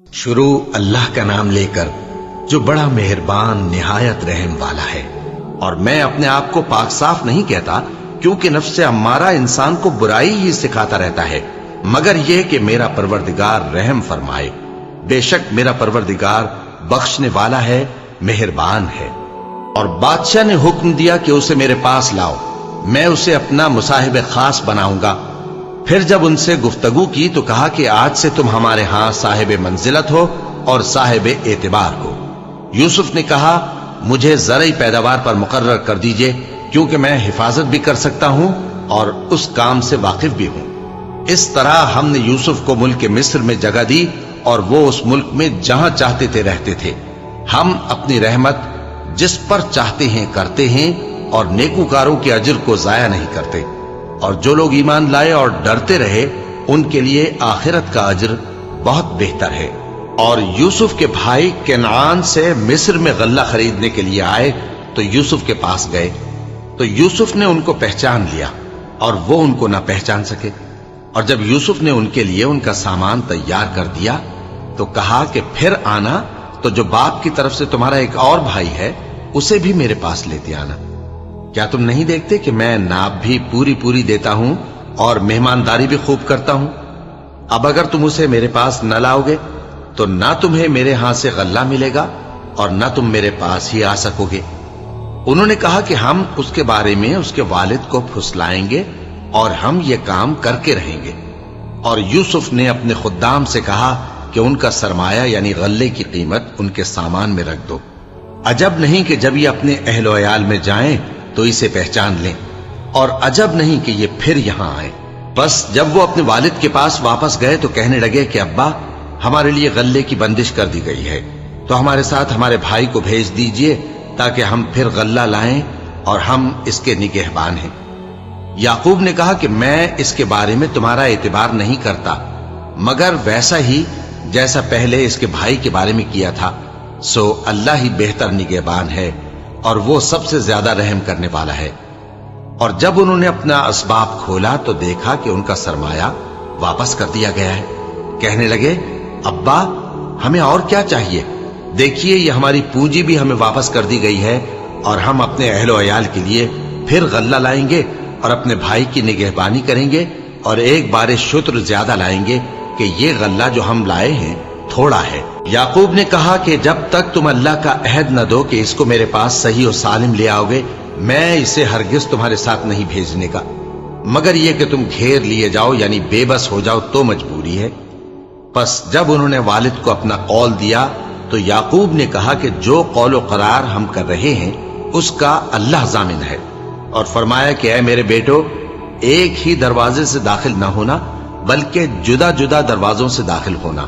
شروع اللہ کا نام لے کر جو بڑا مہربان نہایت رحم والا ہے۔ اور میں اپنے آپ کو پاک صاف نہیں کہتا، کیونکہ نفس امارہ انسان کو برائی ہی سکھاتا رہتا ہے، مگر یہ کہ میرا پروردگار رحم فرمائے۔ بے شک میرا پروردگار بخشنے والا ہے، مہربان ہے۔ اور بادشاہ نے حکم دیا کہ اسے میرے پاس لاؤ، میں اسے اپنا مصاحب خاص بناؤں گا۔ پھر جب ان سے گفتگو کی تو کہا کہ آج سے تم ہمارے ہاں صاحب منزلت ہو اور صاحب اعتبار ہو۔ یوسف نے کہا مجھے زرعی پیداوار پر مقرر کر دیجئے، کیونکہ میں حفاظت بھی کر سکتا ہوں اور اس کام سے واقف بھی ہوں۔ اس طرح ہم نے یوسف کو ملک مصر میں جگہ دی اور وہ اس ملک میں جہاں چاہتے تھے رہتے تھے۔ ہم اپنی رحمت جس پر چاہتے ہیں کرتے ہیں اور نیکوکاروں کے اجر کو ضائع نہیں کرتے۔ اور جو لوگ ایمان لائے اور ڈرتے رہے ان کے لیے آخرت کا اجر بہت بہتر ہے۔ اور یوسف کے بھائی کنعان سے مصر میں غلہ خریدنے کے لیے آئے تو یوسف کے پاس گئے، تو یوسف نے ان کو پہچان لیا اور وہ ان کو نہ پہچان سکے۔ اور جب یوسف نے ان کے لیے ان کا سامان تیار کر دیا تو کہا کہ پھر آنا تو جو باپ کی طرف سے تمہارا ایک اور بھائی ہے اسے بھی میرے پاس لیتے آنا۔ کیا تم نہیں دیکھتے کہ میں ناب بھی پوری پوری دیتا ہوں اور مہمانداری بھی خوب کرتا ہوں؟ اب اگر تم اسے میرے پاس نہ لاؤ گے تو نہ تمہیں میرے ہاں سے غلہ ملے گا اور نہ تم میرے پاس ہی آ سکو گے۔ انہوں نے کہا کہ ہم اس کے بارے میں اس کے والد کو پھسلائیں گے اور ہم یہ کام کر کے رہیں گے۔ اور یوسف نے اپنے خدام سے کہا کہ ان کا سرمایہ یعنی غلے کی قیمت ان کے سامان میں رکھ دو۔ عجب نہیں کہ جب یہ اپنے اہل و عیال میں جائیں تو اسے پہچان لیں، اور عجب نہیں کہ یہ پھر یہاں آئیں۔ بس جب وہ اپنے والد کے پاس واپس گئے تو کہنے لگے کہ ابا ہمارے لیے غلے کی بندش کر دی گئی ہے، تو ہمارے ساتھ ہمارے بھائی کو بھیج دیجئے تاکہ ہم پھر غلہ لائیں اور ہم اس کے نگہبان ہیں۔ یعقوب نے کہا کہ میں اس کے بارے میں تمہارا اعتبار نہیں کرتا، مگر ویسا ہی جیسا پہلے اس کے بھائی کے بارے میں کیا تھا، سو اللہ ہی بہتر نگہبان ہے اور وہ سب سے زیادہ رحم کرنے والا ہے۔ اور جب انہوں نے اپنا اسباب کھولا تو دیکھا کہ ان کا سرمایہ واپس کر دیا گیا ہے۔ کہنے لگے ابا ہمیں اور کیا چاہیے؟ دیکھیے یہ ہماری پونجی بھی ہمیں واپس کر دی گئی ہے اور ہم اپنے اہل و عیال کے لیے پھر غلہ لائیں گے اور اپنے بھائی کی نگہبانی کریں گے اور ایک بار شتر زیادہ لائیں گے کہ یہ غلہ جو ہم لائے ہیں تھوڑا ہے۔ یعقوب نے کہا کہ جب تک تم اللہ کا عہد نہ دو کہ اس کو میرے پاس صحیح و سالم لے آؤ گے، میں اسے ہرگز تمہارے ساتھ نہیں بھیجنے کا، مگر یہ کہ تم گھیر لیے جاؤ یعنی بے بس ہو جاؤ تو مجبوری ہے۔ پس جب انہوں نے والد کو اپنا قول دیا تو یعقوب نے کہا کہ جو قول و قرار ہم کر رہے ہیں اس کا اللہ ضامن ہے، اور فرمایا کہ اے میرے بیٹو ایک ہی دروازے سے داخل نہ ہونا بلکہ جدا جدا دروازوں سے داخل ہونا،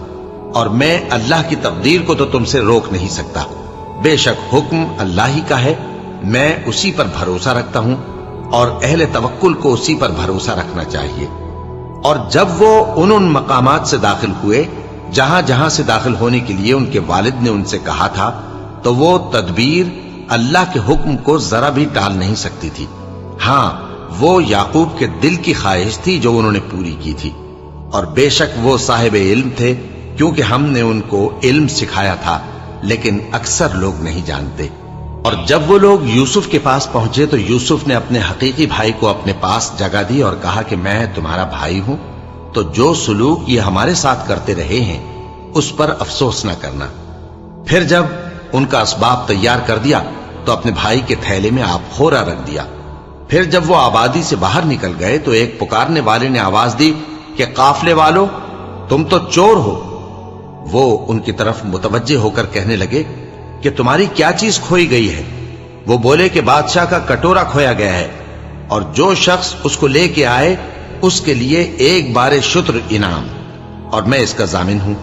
اور میں اللہ کی تقدیر کو تو تم سے روک نہیں سکتا۔ بے شک حکم اللہ ہی کا ہے، میں اسی پر بھروسہ رکھتا ہوں اور اہل توکل کو اسی پر بھروسہ رکھنا چاہیے۔ اور جب وہ ان مقامات سے داخل ہوئے جہاں جہاں سے داخل ہونے کے لیے ان کے والد نے ان سے کہا تھا، تو وہ تدبیر اللہ کے حکم کو ذرا بھی ٹال نہیں سکتی تھی۔ ہاں وہ یعقوب کے دل کی خواہش تھی جو انہوں نے پوری کی تھی، اور بے شک وہ صاحب علم تھے کیونکہ ہم نے ان کو علم سکھایا تھا، لیکن اکثر لوگ نہیں جانتے۔ اور جب وہ لوگ یوسف کے پاس پہنچے تو یوسف نے اپنے حقیقی بھائی کو اپنے پاس جگہ دی اور کہا کہ میں تمہارا بھائی ہوں، تو جو سلوک یہ ہمارے ساتھ کرتے رہے ہیں اس پر افسوس نہ کرنا۔ پھر جب ان کا اسباب تیار کر دیا تو اپنے بھائی کے تھیلے میں آپ خورا رکھ دیا۔ پھر جب وہ آبادی سے باہر نکل گئے تو ایک پکارنے والے نے آواز دی کہ قافلے والو تم تو چور ہو۔ وہ ان کی طرف متوجہ ہو کر کہنے لگے کہ تمہاری کیا چیز کھوئی گئی ہے؟ وہ بولے کہ بادشاہ کا کٹورا کھویا گیا ہے، اور جو شخص اس کو لے کے آئے اس کے لیے ایک بار شتر انعام، اور میں اس کا ضامن ہوں۔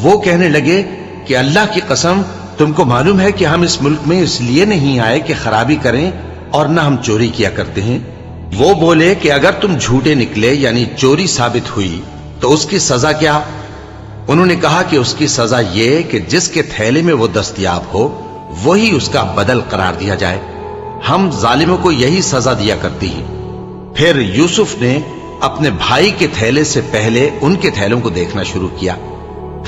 وہ کہنے لگے کہ اللہ کی قسم تم کو معلوم ہے کہ ہم اس ملک میں اس لیے نہیں آئے کہ خرابی کریں اور نہ ہم چوری کیا کرتے ہیں۔ وہ بولے کہ اگر تم جھوٹے نکلے یعنی چوری ثابت ہوئی تو اس کی سزا کیا؟ انہوں نے کہا کہ اس کی سزا یہ کہ جس کے تھیلے میں وہ دستیاب ہو وہی اس کا بدل قرار دیا جائے، ہم ظالموں کو یہی سزا دیا کرتی ہیں۔ پھر یوسف نے اپنے بھائی کے تھیلے سے پہلے ان کے تھیلوں کو دیکھنا شروع کیا،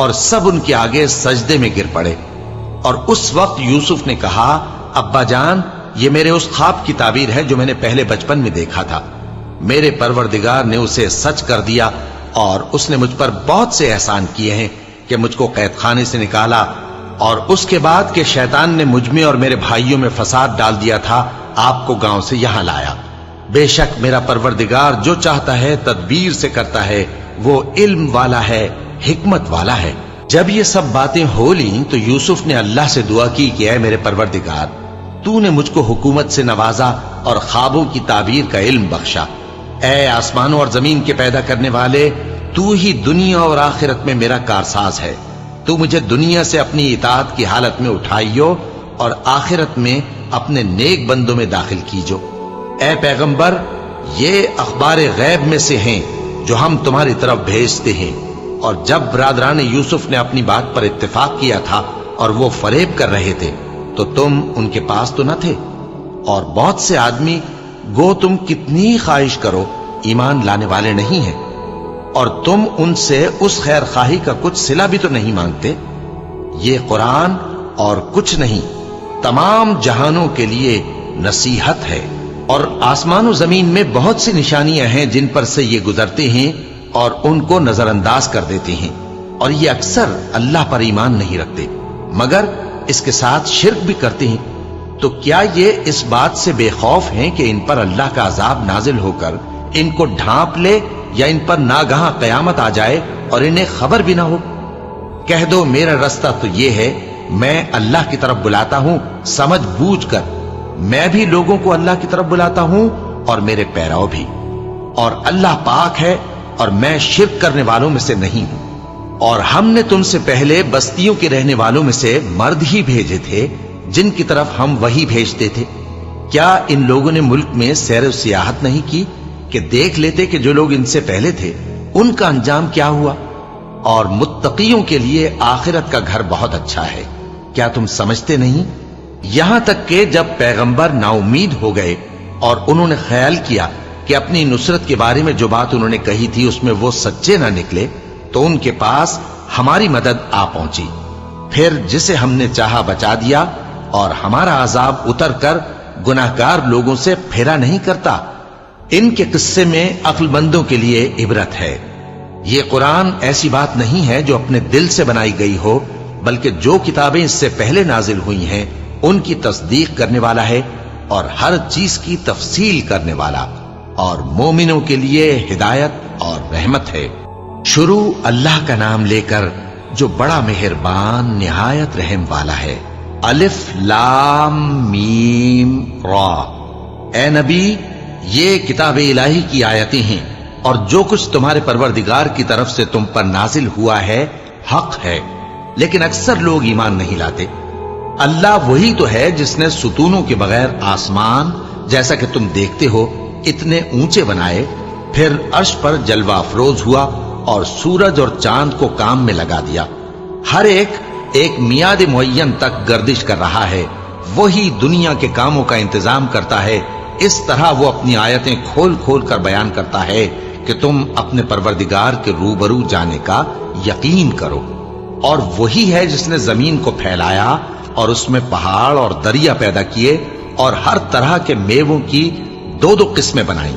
اور سب ان کے آگے سجدے میں گر پڑے۔ اور اس وقت یوسف نے کہا، ابا جان، یہ میرے اس خواب کی تعبیر ہے جو میں نے پہلے بچپن میں دیکھا تھا۔ میرے پروردگار نے اسے سچ کر دیا اور اس نے مجھ پر بہت سے احسان کیے ہیں کہ مجھ کو قید خانے سے نکالا، اور اس کے بعد کہ شیطان نے مجھ میں اور میرے بھائیوں میں فساد ڈال دیا تھا، آپ کو گاؤں سے یہاں لایا۔ بے شک میرا پروردگار جو چاہتا ہے تدبیر سے کرتا ہے، وہ علم والا ہے، حکمت والا ہے۔ جب یہ سب باتیں ہو لیں تو یوسف نے اللہ سے دعا کی کہ اے میرے پروردگار، تو نے مجھ کو حکومت سے نوازا اور خوابوں کی تعبیر کا علم بخشا۔ اے آسمانوں اور زمین کے پیدا کرنے والے، تو ہی دنیا اور آخرت میں میرا کارساز ہے۔ تو مجھے دنیا سے اپنی اطاعت کی حالت میں اٹھائیو اور آخرت میں اپنے نیک بندوں میں داخل کیجو۔ اے پیغمبر، یہ اخبار غیب میں سے ہیں جو ہم تمہاری طرف بھیجتے ہیں۔ اور جب برادران یوسف نے اپنی بات پر اتفاق کیا تھا اور وہ فریب کر رہے تھے تو تم ان کے پاس تو نہ تھے، اور بہت سے آدمی گو تم کتنی خواہش کرو ایمان لانے والے نہیں ہیں، اور تم ان سے اس خیر خواہی کا کچھ صلہ بھی تو نہیں مانگتے۔ یہ قرآن اور کچھ نہیں تمام جہانوں کے لیے نصیحت ہے، اور آسمان و زمین میں بہت سی نشانیاں ہیں جن پر سے یہ گزرتے ہیں اور ان کو نظر انداز کر دیتے ہیں، اور یہ اکثر اللہ پر ایمان نہیں رکھتے مگر اس کے ساتھ شرک بھی کرتے ہیں۔ تو کیا یہ اس بات سے بے خوف ہیں کہ ان پر اللہ کا عذاب نازل ہو کر ان کو ڈھانپ لے، یا ان پر ناگہاں قیامت آ جائے اور انہیں خبر بھی نہ ہو؟ کہہ دو میرا رستہ تو یہ ہے، میں اللہ کی طرف بلاتا ہوں سمجھ بوجھ کر، میں بھی لوگوں کو اللہ کی طرف بلاتا ہوں اور میرے پیراؤ بھی، اور اللہ پاک ہے اور میں شرک کرنے والوں میں سے نہیں ہوں۔ اور ہم نے تم سے پہلے بستیوں کے رہنے والوں میں سے مرد ہی بھیجے تھے جن کی طرف ہم وہی بھیجتے تھے۔ کیا ان لوگوں نے ملک میں سیر و سیاحت نہیں کی کہ دیکھ لیتے کہ جو لوگ ان سے پہلے تھے ان کا انجام کیا ہوا؟ اور متقیوں کے لیے آخرت کا گھر بہت اچھا ہے، کیا تم سمجھتے نہیں؟ یہاں تک کہ جب پیغمبر نا امید ہو گئے اور انہوں نے خیال کیا کہ اپنی نصرت کے بارے میں جو بات انہوں نے کہی تھی اس میں وہ سچے نہ نکلے، تو ان کے پاس ہماری مدد آ پہنچی۔ پھر جسے ہم نے چاہا بچا دیا، اور ہمارا عذاب اتر کر گناہگار لوگوں سے پھیرا نہیں کرتا۔ ان کے قصے میں عقل مندوں کے لیے عبرت ہے۔ یہ قرآن ایسی بات نہیں ہے جو اپنے دل سے بنائی گئی ہو، بلکہ جو کتابیں اس سے پہلے نازل ہوئی ہیں ان کی تصدیق کرنے والا ہے، اور ہر چیز کی تفصیل کرنے والا، اور مومنوں کے لیے ہدایت اور رحمت ہے۔ شروع اللہ کا نام لے کر جو بڑا مہربان نہایت رحم والا ہے۔ الف لام میم را۔ اے نبی، یہ کتاب الہی کی آیتیں ہیں، اور جو کچھ تمہارے پروردگار کی طرف سے تم پر نازل ہوا ہے حق ہے، لیکن اکثر لوگ ایمان نہیں لاتے۔ اللہ وہی تو ہے جس نے ستونوں کے بغیر آسمان جیسا کہ تم دیکھتے ہو اتنے اونچے بنائے، پھر عرش پر جلوہ افروز ہوا اور سورج اور چاند کو کام میں لگا دیا۔ ہر ایک میعاد معین تک گردش کر رہا ہے۔ وہی دنیا کے کاموں کا انتظام کرتا ہے۔ اس طرح وہ اپنی آیتیں کھول کھول کر بیان کرتا ہے کہ تم اپنے پروردگار کے روبرو جانے کا یقین کرو۔ اور وہی ہے جس نے زمین کو پھیلایا اور اس میں پہاڑ اور دریا پیدا کیے اور ہر طرح کے میووں کی دو دو قسمیں بنائیں۔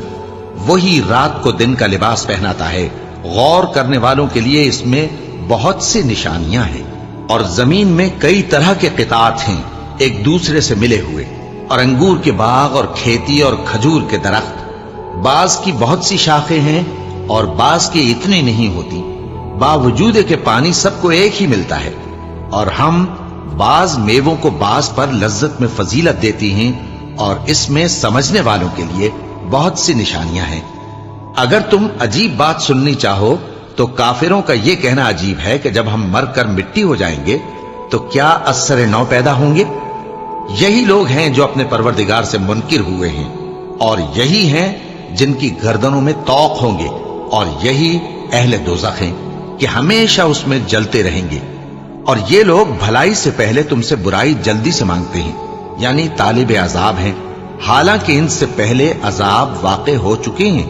وہی رات کو دن کا لباس پہناتا ہے۔ غور کرنے والوں کے لیے اس میں بہت سی نشانیاں ہیں۔ اور زمین میں کئی طرح کے قطعات ہیں ایک دوسرے سے ملے ہوئے، اور انگور کے باغ اور کھیتی اور کھجور کے درخت۔ بعض کی بہت سی شاخیں ہیں اور بعض کی اتنی نہیں ہوتی، باوجود کہ پانی سب کو ایک ہی ملتا ہے۔ اور ہم بعض میووں کو بعض پر لذت میں فضیلت دیتی ہیں، اور اس میں سمجھنے والوں کے لیے بہت سی نشانیاں ہیں۔ اگر تم عجیب بات سننی چاہو تو کافروں کا یہ کہنا عجیب ہے کہ جب ہم مر کر مٹی ہو جائیں گے تو کیا اثر نو پیدا ہوں گے؟ یہی لوگ ہیں جو اپنے پروردگار سے منکر ہوئے ہیں، اور یہی ہیں جن کی گردنوں میں طوق ہوں گے، اور یہی اہل دوزخ ہیں کہ ہمیشہ اس میں جلتے رہیں گے۔ اور یہ لوگ بھلائی سے پہلے تم سے برائی جلدی سے مانگتے ہیں، یعنی طالب عذاب ہیں، حالانکہ ان سے پہلے عذاب واقع ہو چکے ہیں۔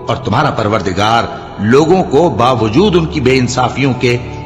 اور تمہارا پروردگار لوگوں کو باوجود ان کی بے انصافیوں کے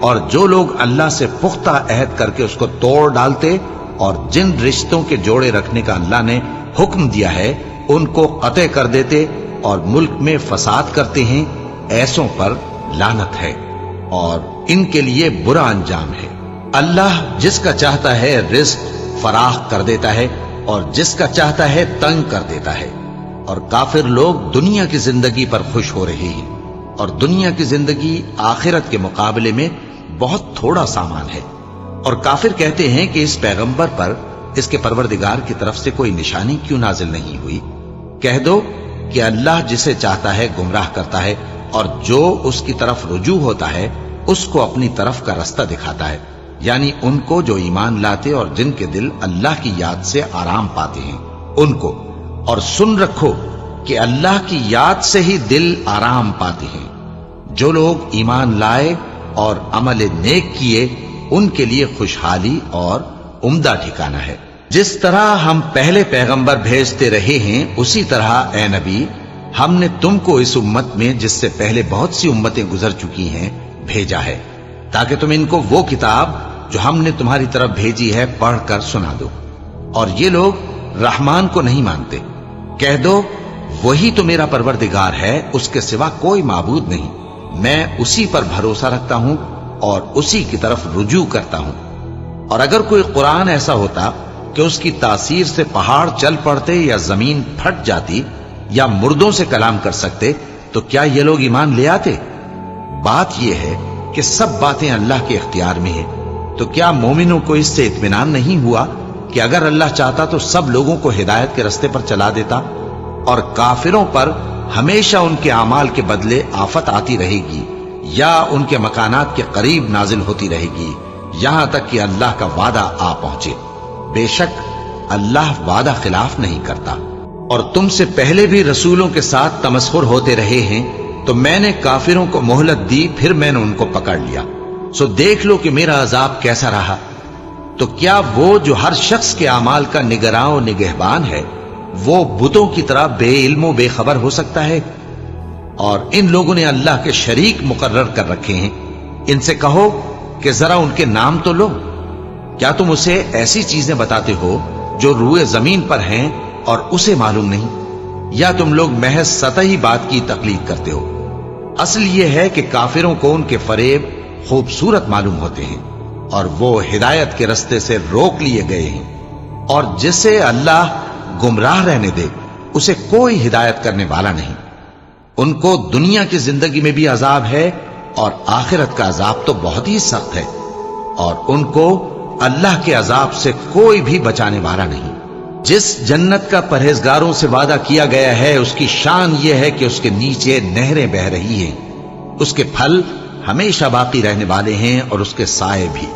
اور جو لوگ اللہ سے پختہ عہد کر کے اس کو توڑ ڈالتے اور جن رشتوں کے جوڑے رکھنے کا اللہ نے حکم دیا ہے ان کو قطع کر دیتے اور ملک میں فساد کرتے ہیں، ایسوں پر لعنت ہے اور ان کے لیے برا انجام ہے۔ اللہ جس کا چاہتا ہے رزق فراخ کر دیتا ہے اور جس کا چاہتا ہے تنگ کر دیتا ہے، اور کافر لوگ دنیا کی زندگی پر خوش ہو رہے ہیں، اور دنیا کی زندگی آخرت کے مقابلے میں بہت تھوڑا سامان ہے۔ اور کافر کہتے ہیں کہ اس پیغمبر پر اس کے پروردگار کی طرف سے کوئی نشانی کیوں نازل نہیں ہوئی؟ کہہ دو کہ اللہ جسے چاہتا ہے گمراہ کرتا ہے، اور جو اس کی طرف رجوع ہوتا ہے اس کو اپنی طرف کا رستہ دکھاتا ہے، یعنی ان کو جو ایمان لاتے اور جن کے دل اللہ کی یاد سے آرام پاتے ہیں ان کو۔ اور سن رکھو کہ اللہ کی یاد سے ہی دل آرام پاتے ہیں۔ جو لوگ ایمان لائے اور عمل نیک کیے ان کے لیے خوشحالی اور عمدہ ٹھکانہ ہے۔ جس طرح ہم پہلے پیغمبر بھیجتے رہے ہیں اسی طرح اے نبی ہم نے تم کو اس امت میں جس سے پہلے بہت سی امتیں گزر چکی ہیں بھیجا ہے، تاکہ تم ان کو وہ کتاب جو ہم نے تمہاری طرف بھیجی ہے پڑھ کر سنا دو۔ اور یہ لوگ رحمان کو نہیں مانتے۔ کہہ دو وہی تو میرا پروردگار ہے، اس کے سوا کوئی معبود نہیں، میں اسی پر بھروسہ رکھتا ہوں اور اسی کی طرف رجوع کرتا ہوں۔ اور اگر کوئی قرآن ایسا ہوتا کہ اس کی تاثیر سے پہاڑ چل پڑتے یا زمین پھٹ جاتی یا مردوں سے کلام کر سکتے تو کیا یہ لوگ ایمان لے آتے؟ بات یہ ہے کہ سب باتیں اللہ کے اختیار میں ہیں، تو کیا مومنوں کو اس سے اطمینان نہیں ہوا کہ اگر اللہ چاہتا تو سب لوگوں کو ہدایت کے رستے پر چلا دیتا؟ اور کافروں پر ہمیشہ ان کے اعمال کے بدلے آفت آتی رہے گی یا ان کے مکانات کے قریب نازل ہوتی رہے گی یہاں تک کہ اللہ کا وعدہ آ پہنچے۔ بے شک اللہ وعدہ خلاف نہیں کرتا۔ اور تم سے پہلے بھی رسولوں کے ساتھ تمسخر ہوتے رہے ہیں، تو میں نے کافروں کو مہلت دی، پھر میں نے ان کو پکڑ لیا، سو دیکھ لو کہ میرا عذاب کیسا رہا۔ تو کیا وہ جو ہر شخص کے اعمال کا نگراں و نگہبان ہے وہ بتوں کی طرح بے علم و بے خبر ہو سکتا ہے؟ اور ان لوگوں نے اللہ کے شریک مقرر کر رکھے ہیں، ان سے کہو کہ ذرا ان کے نام تو لو۔ کیا تم اسے ایسی چیزیں بتاتے ہو جو روئے زمین پر ہیں اور اسے معلوم نہیں؟ یا تم لوگ محض سطحی بات کی تقلید کرتے ہو؟ اصل یہ ہے کہ کافروں کو ان کے فریب خوبصورت معلوم ہوتے ہیں اور وہ ہدایت کے رستے سے روک لیے گئے ہیں، اور جسے اللہ گمراہ رہنے دے اسے کوئی ہدایت کرنے والا نہیں۔ ان کو دنیا کی زندگی میں بھی عذاب ہے اور آخرت کا عذاب تو بہت ہی سخت ہے، اور ان کو اللہ کے عذاب سے کوئی بھی بچانے والا نہیں۔ جس جنت کا پرہیزگاروں سے وعدہ کیا گیا ہے اس کی شان یہ ہے کہ اس کے نیچے نہریں بہ رہی ہیں، اس کے پھل ہمیشہ باقی رہنے والے ہیں اور اس کے سائے بھی۔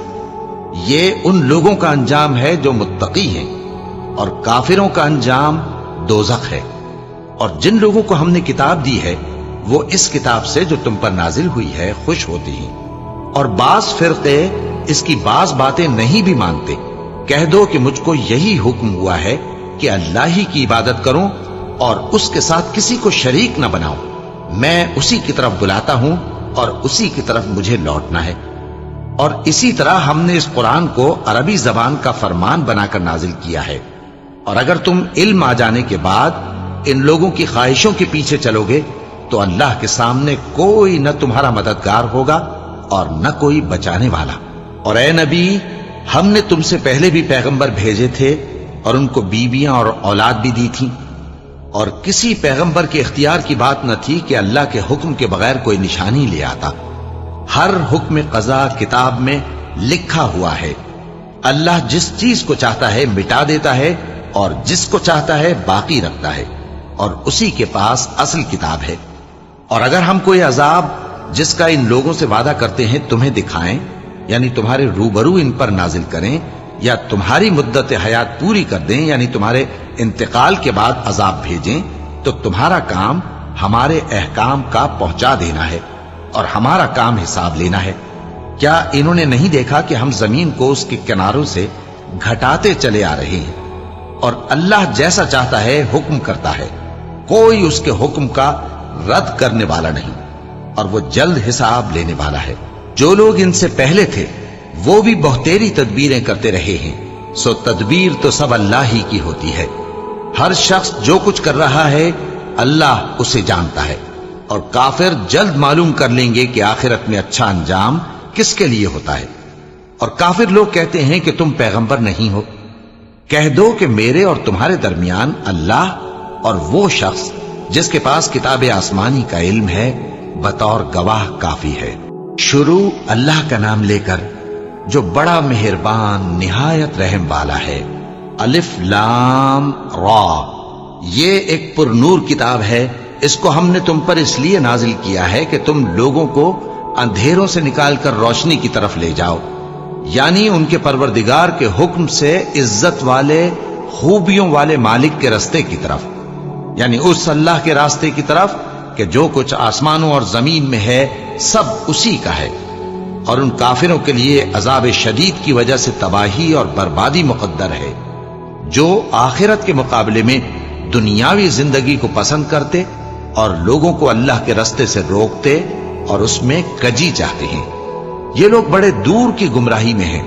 یہ ان لوگوں کا انجام ہے جو متقی ہیں، اور کافروں کا انجام دوزخ ہے۔ اور جن لوگوں کو ہم نے کتاب دی ہے وہ اس کتاب سے جو تم پر نازل ہوئی ہے خوش ہوتی ہیں، اور بعض فرقے اس کی بعض باتیں نہیں بھی مانتے۔ کہہ دو کہ مجھ کو یہی حکم ہوا ہے کہ اللہ ہی کی عبادت کروں اور اس کے ساتھ کسی کو شریک نہ بناؤں، میں اسی کی طرف بلاتا ہوں اور اسی کی طرف مجھے لوٹنا ہے۔ اور اسی طرح ہم نے اس قرآن کو عربی زبان کا فرمان بنا کر نازل کیا ہے۔ اور اگر تم علم آ جانے کے بعد ان لوگوں کی خواہشوں کے پیچھے چلو گے تو اللہ کے سامنے کوئی نہ تمہارا مددگار ہوگا اور نہ کوئی بچانے والا۔ اور اے نبی ہم نے تم سے پہلے بھی پیغمبر بھیجے تھے اور ان کو بیویاں اور اولاد بھی دی تھی، اور کسی پیغمبر کے اختیار کی بات نہ تھی کہ اللہ کے حکم کے بغیر کوئی نشانی لے آتا۔ ہر حکم قضا کتاب میں لکھا ہوا ہے۔ اللہ جس چیز کو چاہتا ہے مٹا دیتا ہے اور جس کو چاہتا ہے باقی رکھتا ہے، اور اسی کے پاس اصل کتاب ہے۔ اور اگر ہم کوئی عذاب جس کا ان لوگوں سے وعدہ کرتے ہیں تمہیں دکھائیں، یعنی تمہارے روبرو ان پر نازل کریں، یا تمہاری مدت حیات پوری کر دیں، یعنی تمہارے انتقال کے بعد عذاب بھیجیں، تو تمہارا کام ہمارے احکام کا پہنچا دینا ہے اور ہمارا کام حساب لینا ہے۔ کیا انہوں نے نہیں دیکھا کہ ہم زمین کو اس کے کناروں سے گھٹاتے چلے آ رہے ہیں؟ اور اللہ جیسا چاہتا ہے حکم کرتا ہے، کوئی اس کے حکم کا رد کرنے والا نہیں، اور وہ جلد حساب لینے والا ہے۔ جو لوگ ان سے پہلے تھے وہ بھی بہتیری تدبیریں کرتے رہے ہیں، سو تدبیر تو سب اللہ ہی کی ہوتی ہے۔ ہر شخص جو کچھ کر رہا ہے اللہ اسے جانتا ہے، اور کافر جلد معلوم کر لیں گے کہ آخرت میں اچھا انجام کس کے لیے ہوتا ہے۔ اور کافر لوگ کہتے ہیں کہ تم پیغمبر نہیں ہو، کہہ دو کہ میرے اور تمہارے درمیان اللہ اور وہ شخص جس کے پاس کتاب آسمانی کا علم ہے بطور گواہ کافی ہے۔ شروع اللہ کا نام لے کر جو بڑا مہربان نہایت رحم والا ہے۔ الف لام را، یہ ایک پر نور کتاب ہے، اس کو ہم نے تم پر اس لیے نازل کیا ہے کہ تم لوگوں کو اندھیروں سے نکال کر روشنی کی طرف لے جاؤ، یعنی ان کے پروردگار کے حکم سے عزت والے خوبیوں والے مالک کے راستے کی طرف، یعنی اس اللہ کے راستے کی طرف کہ جو کچھ آسمانوں اور زمین میں ہے سب اسی کا ہے۔ اور ان کافروں کے لیے عذاب شدید کی وجہ سے تباہی اور بربادی مقدر ہے، جو آخرت کے مقابلے میں دنیاوی زندگی کو پسند کرتے اور لوگوں کو اللہ کے راستے سے روکتے اور اس میں کجی چاہتے ہیں۔ یہ لوگ بڑے دور کی گمراہی میں ہیں،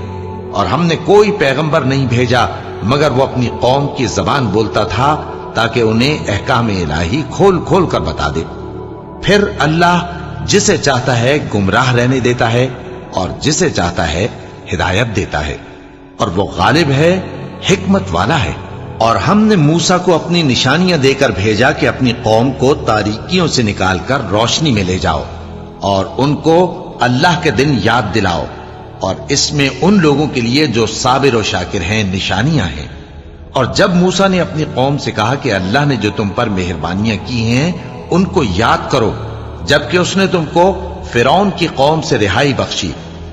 اور ہم نے کوئی پیغمبر نہیں بھیجا مگر وہ اپنی قوم کی زبان بولتا تھا تاکہ انہیں احکام الہی کھول کھول کر بتا دے۔ پھر اللہ جسے چاہتا ہے گمراہ رہنے دیتا ہے اور جسے چاہتا ہے ہدایت دیتا ہے، اور وہ غالب ہے، حکمت والا ہے۔ اور ہم نے موسیٰ کو اپنی نشانیاں دے کر بھیجا کہ اپنی قوم کو تاریکیوں سے نکال کر روشنی میں لے جاؤ اور ان کو اللہ کے دن یاد دلاؤ، اور اس میں ان لوگوں کے لیے جو صابر و شاکر ہیں نشانیاں ہیں۔ اور جب موسیٰ نے اپنی قوم سے کہا کہ اللہ نے جو تم پر مہربانیاں کی ہیں ان کو یاد کرو، جبکہ اس نے تم کو فرعون کی قوم سے رہائی بخشی،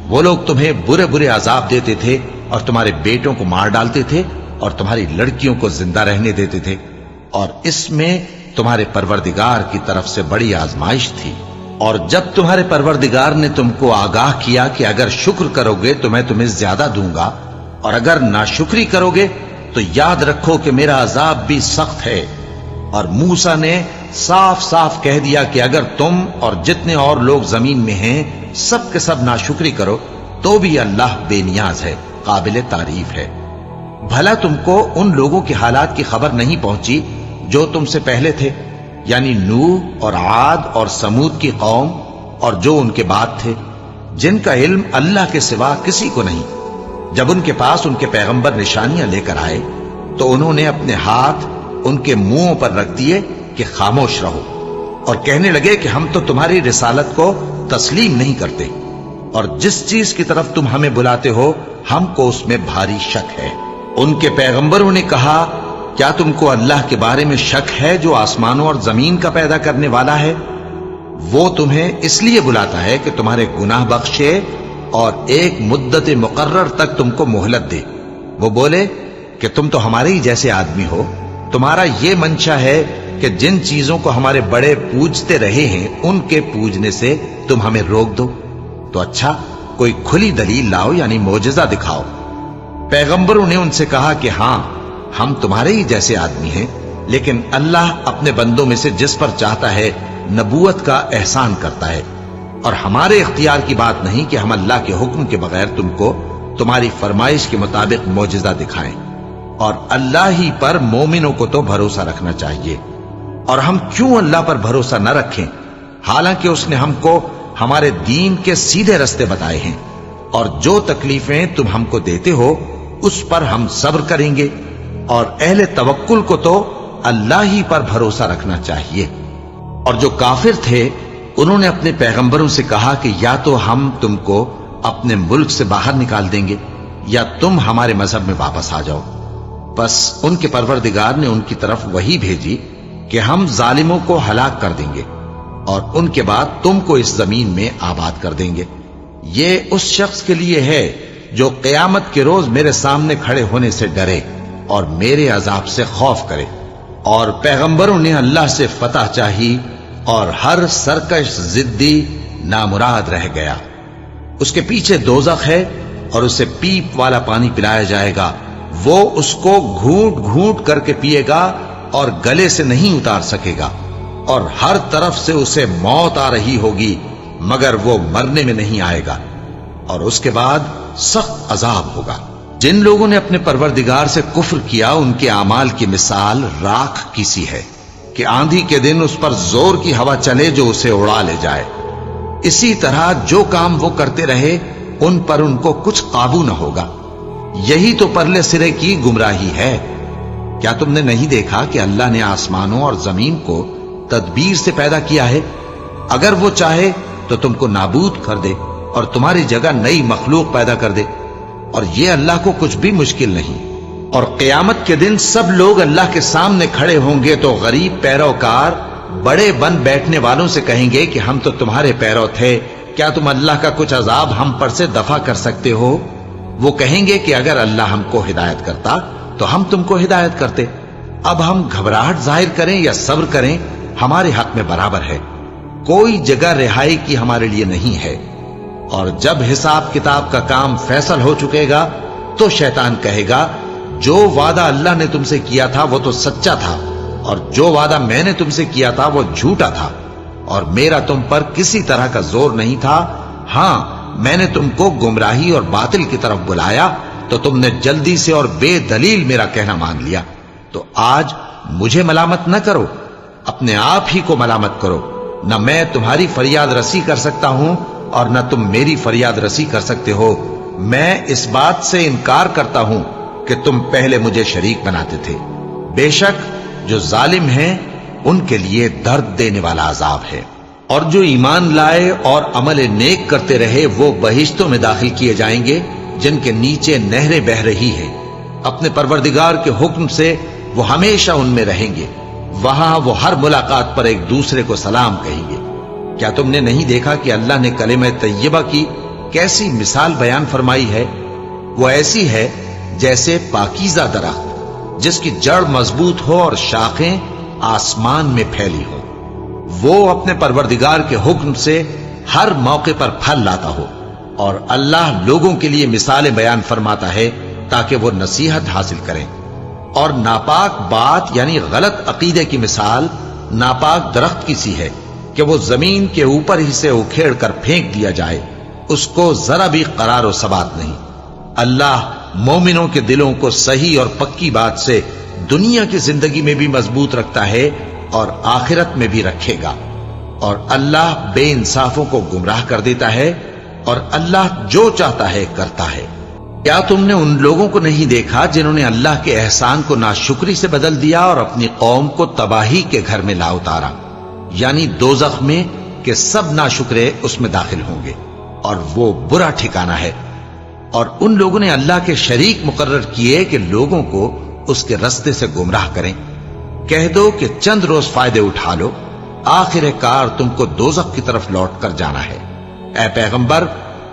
وہ لوگ تمہیں برے برے عذاب دیتے تھے اور تمہارے بیٹوں کو مار ڈالتے تھے اور تمہاری لڑکیوں کو زندہ رہنے دیتے تھے، اور اس میں تمہارے پروردگار کی طرف سے بڑی آزمائش تھی۔ اور جب تمہارے پروردگار نے تم کو آگاہ کیا کہ اگر شکر کرو گے تو میں تمہیں زیادہ دوں گا، اور اگر ناشکری کرو گے تو یاد رکھو کہ میرا عذاب بھی سخت ہے۔ اور موسیٰ نے صاف صاف کہہ دیا کہ اگر تم اور جتنے اور لوگ زمین میں ہیں سب کے سب ناشکری کرو تو بھی اللہ بے نیاز ہے، قابل تعریف ہے۔ بھلا تم کو ان لوگوں کے حالات کی خبر نہیں پہنچی جو تم سے پہلے تھے، یعنی نوح اور عاد اور سمود کی قوم اور جو ان کے بعد تھے، جن کا علم اللہ کے سوا کسی کو نہیں۔ جب ان کے پاس ان کے پیغمبر نشانیاں لے کر آئے تو انہوں نے اپنے ہاتھ ان کے منہوں پر رکھ دیے کہ خاموش رہو، اور کہنے لگے کہ ہم تو تمہاری رسالت کو تسلیم نہیں کرتے، اور جس چیز کی طرف تم ہمیں بلاتے ہو ہم کو اس میں بھاری شک ہے۔ ان کے پیغمبروں نے کہا کیا تم کو اللہ کے بارے میں شک ہے جو آسمانوں اور زمین کا پیدا کرنے والا ہے؟ وہ تمہیں اس لیے بلاتا ہے کہ تمہارے گناہ بخشے اور ایک مدت مقرر تک تم کو مہلت دے۔ وہ بولے کہ تم تو ہمارے ہی جیسے آدمی ہو، تمہارا یہ منشا ہے کہ جن چیزوں کو ہمارے بڑے پوجتے رہے ہیں ان کے پوجنے سے تم ہمیں روک دو، تو اچھا کوئی کھلی دلیل لاؤ، یعنی معجزہ دکھاؤ۔ پیغمبروں نے ان سے کہا کہ ہاں ہم تمہارے ہی جیسے آدمی ہیں، لیکن اللہ اپنے بندوں میں سے جس پر چاہتا ہے نبوت کا احسان کرتا ہے، اور ہمارے اختیار کی بات نہیں کہ ہم اللہ کے حکم کے بغیر تم کو تمہاری فرمائش کے مطابق معجزہ دکھائیں، اور اللہ ہی پر مومنوں کو تو بھروسہ رکھنا چاہیے۔ اور ہم کیوں اللہ پر بھروسہ نہ رکھیں حالانکہ اس نے ہم کو ہمارے دین کے سیدھے رستے بتائے ہیں، اور جو تکلیفیں تم ہم کو دیتے ہو اس پر ہم صبر کریں گے، اور اہل توکل کو تو اللہ ہی پر بھروسہ رکھنا چاہیے۔ اور جو کافر تھے انہوں نے اپنے پیغمبروں سے کہا کہ یا تو ہم تم کو اپنے ملک سے باہر نکال دیں گے یا تم ہمارے مذہب میں واپس آ جاؤ۔ بس ان کے پروردگار نے ان کی طرف وحی بھیجی کہ ہم ظالموں کو ہلاک کر دیں گے اور ان کے بعد تم کو اس زمین میں آباد کر دیں گے۔ یہ اس شخص کے لیے ہے جو قیامت کے روز میرے سامنے کھڑے ہونے سے ڈرے اور میرے عذاب سے خوف کرے۔ اور پیغمبروں نے اللہ سے فتح چاہی اور ہر سرکش ضدی نامراد رہ گیا۔ اس کے پیچھے دوزخ ہے اور اسے پیپ والا پانی پلایا جائے گا، وہ اس کو گھونٹ گھونٹ کر کے پیے گا اور گلے سے نہیں اتار سکے گا، اور ہر طرف سے اسے موت آ رہی ہوگی مگر وہ مرنے میں نہیں آئے گا اور اس کے بعد سخت عذاب ہوگا۔ جن لوگوں نے اپنے پروردگار سے کفر کیا ان کے اعمال کی مثال راکھ کی سی ہے کہ آندھی کے دن اس پر زور کی ہوا چلے جو اسے اڑا لے جائے۔ اسی طرح جو کام وہ کرتے رہے ان پر ان کو کچھ قابو نہ ہوگا۔ یہی تو پرلے سرے کی گمراہی ہے۔ کیا تم نے نہیں دیکھا کہ اللہ نے آسمانوں اور زمین کو تدبیر سے پیدا کیا ہے؟ اگر وہ چاہے تو تم کو نابود کر دے اور تمہاری جگہ نئی مخلوق پیدا کر دے، اور یہ اللہ کو کچھ بھی مشکل نہیں۔ اور قیامت کے دن سب لوگ اللہ کے سامنے کھڑے ہوں گے تو غریب پیروکار بڑے بن بیٹھنے والوں سے کہیں گے کہ ہم تو تمہارے پیرو تھے، کیا تم اللہ کا کچھ عذاب ہم پر سے دفع کر سکتے ہو؟ وہ کہیں گے کہ اگر اللہ ہم کو ہدایت کرتا تو ہم تم کو ہدایت کرتے۔ اب ہم گھبراہٹ ظاہر کریں یا صبر کریں ہمارے حق میں برابر ہے، کوئی جگہ رہائی کی ہمارے لیے نہیں ہے۔ اور جب حساب کتاب کا کام فیصل ہو چکے گا تو شیطان کہے گا جو وعدہ اللہ نے تم سے کیا تھا وہ تو سچا تھا، اور جو وعدہ میں نے تم سے کیا تھا وہ جھوٹا تھا، اور میرا تم پر کسی طرح کا زور نہیں تھا۔ ہاں، میں نے تم کو گمراہی اور باطل کی طرف بلایا تو تم نے جلدی سے اور بے دلیل میرا کہنا مان لیا۔ تو آج مجھے ملامت نہ کرو، اپنے آپ ہی کو ملامت کرو۔ نہ میں تمہاری فریاد رسی کر سکتا ہوں اور نہ تم میری فریاد رسی کر سکتے ہو۔ میں اس بات سے انکار کرتا ہوں کہ تم پہلے مجھے شریک بناتے تھے۔ بے شک جو ظالم ہیں ان کے لیے درد دینے والا عذاب ہے۔ اور جو ایمان لائے اور عمل نیک کرتے رہے وہ بہشتوں میں داخل کیے جائیں گے جن کے نیچے نہریں بہ رہی ہیں۔ اپنے پروردگار کے حکم سے وہ ہمیشہ ان میں رہیں گے، وہاں وہ ہر ملاقات پر ایک دوسرے کو سلام کہیں گے۔ کیا تم نے نہیں دیکھا کہ اللہ نے کلمہ طیبہ کی کیسی مثال بیان فرمائی ہے؟ وہ ایسی ہے جیسے پاکیزہ درخت جس کی جڑ مضبوط ہو اور شاخیں آسمان میں پھیلی ہو۔ وہ اپنے پروردگار کے حکم سے ہر موقع پر پھل لاتا ہو، اور اللہ لوگوں کے لیے مثالیں بیان فرماتا ہے تاکہ وہ نصیحت حاصل کریں۔ اور ناپاک بات یعنی غلط عقیدے کی مثال ناپاک درخت کی سی ہے کہ وہ زمین کے اوپر ہی سے اکھیڑ کر پھینک دیا جائے، اس کو ذرا بھی قرار و ثبات نہیں۔ اللہ مومنوں کے دلوں کو صحیح اور پکی بات سے دنیا کی زندگی میں بھی مضبوط رکھتا ہے اور آخرت میں بھی رکھے گا۔ اور اللہ بے انصافوں کو گمراہ کر دیتا ہے، اور اللہ جو چاہتا ہے کرتا ہے۔ کیا تم نے ان لوگوں کو نہیں دیکھا جنہوں نے اللہ کے احسان کو ناشکری سے بدل دیا اور اپنی قوم کو تباہی کے گھر میں لا اتارا، یعنی دوزخ میں کہ سب ناشکرے اس میں داخل ہوں گے، اور وہ برا ٹھکانہ ہے۔ اور ان لوگوں نے اللہ کے شریک مقرر کیے کہ لوگوں کو اس کے رستے سے گمراہ کریں۔ کہہ دو کہ چند روز فائدے اٹھا لو، آخر کار تم کو دوزخ کی طرف لوٹ کر جانا ہے۔ اے پیغمبر،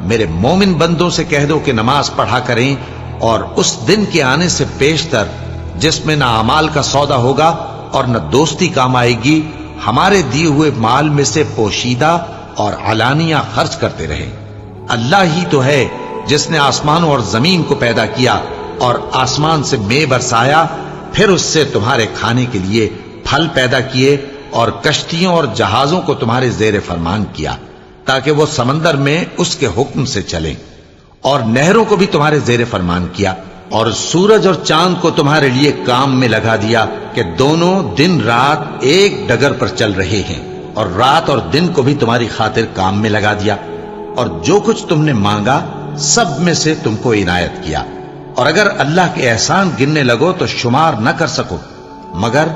میرے مومن بندوں سے کہہ دو کہ نماز پڑھا کریں، اور اس دن کے آنے سے پیشتر جس میں نہ اعمال کا سودا ہوگا اور نہ دوستی کام آئے گی، ہمارے دیے ہوئے مال میں سے پوشیدہ اور علانیہ خرچ کرتے رہیں۔ اللہ ہی تو ہے جس نے آسمانوں اور زمین کو پیدا کیا اور آسمان سے مے برسایا، پھر اس سے تمہارے کھانے کے لیے پھل پیدا کیے اور کشتیوں اور جہازوں کو تمہارے زیر فرمان کیا تاکہ وہ سمندر میں اس کے حکم سے چلیں، اور نہروں کو بھی تمہارے زیر فرمان کیا، اور سورج اور چاند کو تمہارے لیے کام میں لگا دیا کہ دونوں دن رات ایک ڈگر پر چل رہے ہیں، اور رات اور دن کو بھی تمہاری خاطر کام میں لگا دیا، اور جو کچھ تم نے مانگا سب میں سے تم کو عنایت کیا۔ اور اگر اللہ کے احسان گننے لگو تو شمار نہ کر سکو، مگر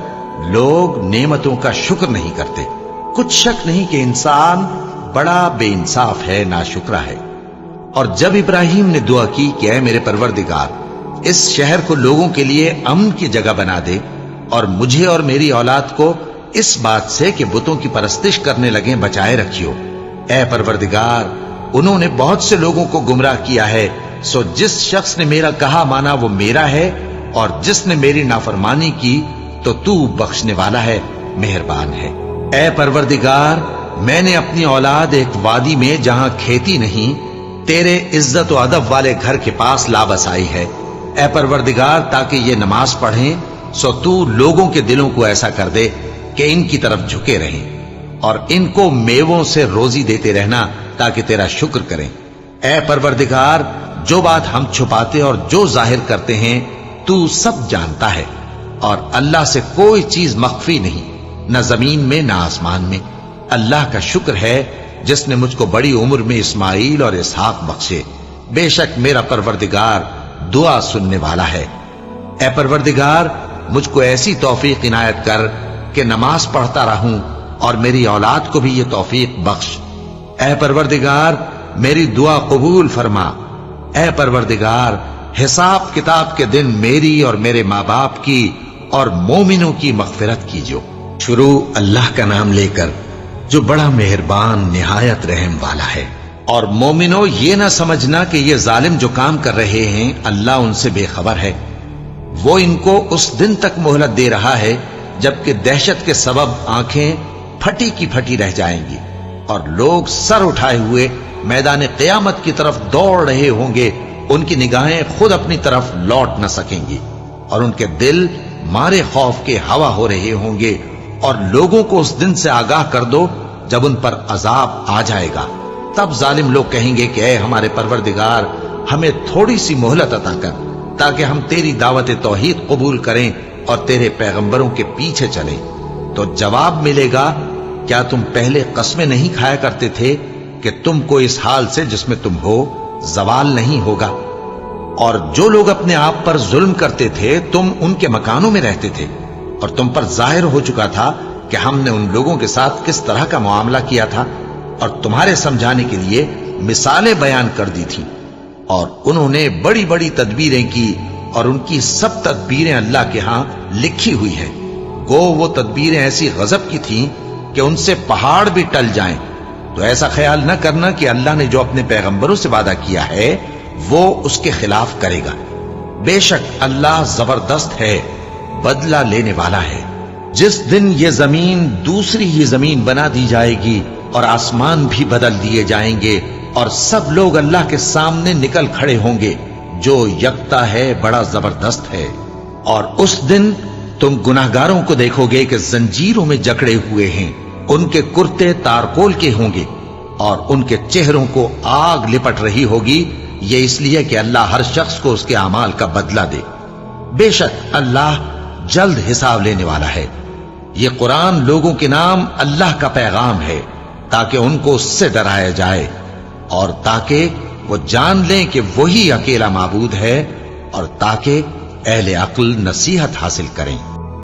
لوگ نعمتوں کا شکر نہیں کرتے۔ کچھ شک نہیں کہ انسان بڑا بے انصاف ہے، ناشکرا ہے۔ اور جب ابراہیم نے دعا کی کہ اے میرے پروردگار، اس شہر کو لوگوں کے لیے امن کی جگہ بنا دے، اور مجھے اور میری اولاد کو اس بات سے کہ بتوں کی پرستش کرنے لگیں بچائے رکھیو۔ اے پروردگار، انہوں نے بہت سے لوگوں کو گمراہ کیا ہے، سو جس شخص نے میرا کہا مانا وہ میرا ہے، اور جس نے میری نافرمانی کی تو تو بخشنے والا ہے، مہربان ہے۔ اے پروردگار، میں نے اپنی اولاد ایک وادی میں جہاں کھیتی نہیں، تیرے عزت و ادب والے گھر کے پاس لا بسائی ہے۔ اے پروردگار، تاکہ یہ نماز پڑھیں، سو تو لوگوں کے دلوں کو ایسا کر دے کہ ان کی طرف جھکے رہیں، اور ان کو میووں سے روزی دیتے رہنا تاکہ تیرا شکر کریں۔ اے پروردگار، جو بات ہم چھپاتے اور جو ظاہر کرتے ہیں تو سب جانتا ہے، اور اللہ سے کوئی چیز مخفی نہیں، نہ زمین میں نہ آسمان میں۔ اللہ کا شکر ہے جس نے مجھ کو بڑی عمر میں اسماعیل اور اسحاق بخشے، بے شک میرا پروردگار دعا سننے والا ہے۔ اے پروردگار، مجھ کو ایسی توفیق عنایت کر کہ نماز پڑھتا رہوں، اور میری اولاد کو بھی یہ توفیق بخش۔ اے پروردگار، میری دعا قبول فرما۔ اے پروردگار، حساب کتاب کے دن میری اور میرے ماں باپ کی اور مومنوں کی مغفرت کیجو۔ شروع اللہ کا نام لے کر جو بڑا مہربان نہایت رحم والا ہے۔ اور مومنوں، یہ نہ سمجھنا کہ یہ ظالم جو کام کر رہے ہیں اللہ ان سے بے خبر ہے۔ وہ ان کو اس دن تک مہلت دے رہا ہے جبکہ دہشت کے سبب آنکھیں پھٹی کی پھٹی رہ جائیں گی، اور لوگ سر اٹھائے ہوئے میدان قیامت کی طرف دوڑ رہے ہوں گے، ان کی نگاہیں خود اپنی طرف لوٹ نہ سکیں گی، اور ان کے دل مارے خوف کے ہوا ہو رہے ہوں گے۔ اور لوگوں کو اس دن سے آگاہ کر دو جب ان پر عذاب آ جائے گا، تب ظالم لوگ کہیں گے کہ اے ہمارے پروردگار، ہمیں تھوڑی سی مہلت عطا کر تاکہ ہم تیری دعوت توحید قبول کریں اور تیرے پیغمبروں کے پیچھے چلیں۔ تو جواب ملے گا، کیا تم پہلے قسمیں نہیں کھایا کرتے تھے کہ تم کو اس حال سے جس میں تم ہو زوال نہیں ہوگا؟ اور جو لوگ اپنے آپ پر ظلم کرتے تھے تم ان کے مکانوں میں رہتے تھے، اور تم پر ظاہر ہو چکا تھا کہ ہم نے ان لوگوں کے ساتھ کس طرح کا معاملہ کیا تھا، اور تمہارے سمجھانے کے لیے مثالیں بیان کر دی تھی۔ اور انہوں نے بڑی بڑی تدبیریں کی، اور ان کی سب تدبیریں اللہ کے ہاں لکھی ہوئی ہیں۔ گو وہ تدبیریں ایسی غضب کی تھیں کہ ان سے پہاڑ بھی ٹل جائیں۔ تو ایسا خیال نہ کرنا کہ اللہ نے جو اپنے پیغمبروں سے وعدہ کیا ہے وہ اس کے خلاف کرے گا۔ بے شک اللہ زبردست ہے، بدلہ لینے والا ہے۔ جس دن یہ زمین دوسری ہی زمین بنا دی جائے گی اور آسمان بھی بدل دیے جائیں گے، اور سب لوگ اللہ کے سامنے نکل کھڑے ہوں گے جو یکتا ہے، بڑا زبردست ہے۔ اور اس دن تم گناہگاروں کو دیکھو گے کہ زنجیروں میں جکڑے ہوئے ہیں، ان کے کرتے تارکول کے ہوں گے، اور ان کے چہروں کو آگ لپٹ رہی ہوگی، یہ اس لیے کہ اللہ ہر شخص کو اس کے اعمال کا بدلہ دے۔ بے شک اللہ جلد حساب لینے والا ہے۔ یہ قرآن لوگوں کے نام اللہ کا پیغام ہے تاکہ ان کو اس سے ڈرایا جائے، اور تاکہ وہ جان لیں کہ وہی اکیلا معبود ہے، اور تاکہ اہل عقل نصیحت حاصل کریں۔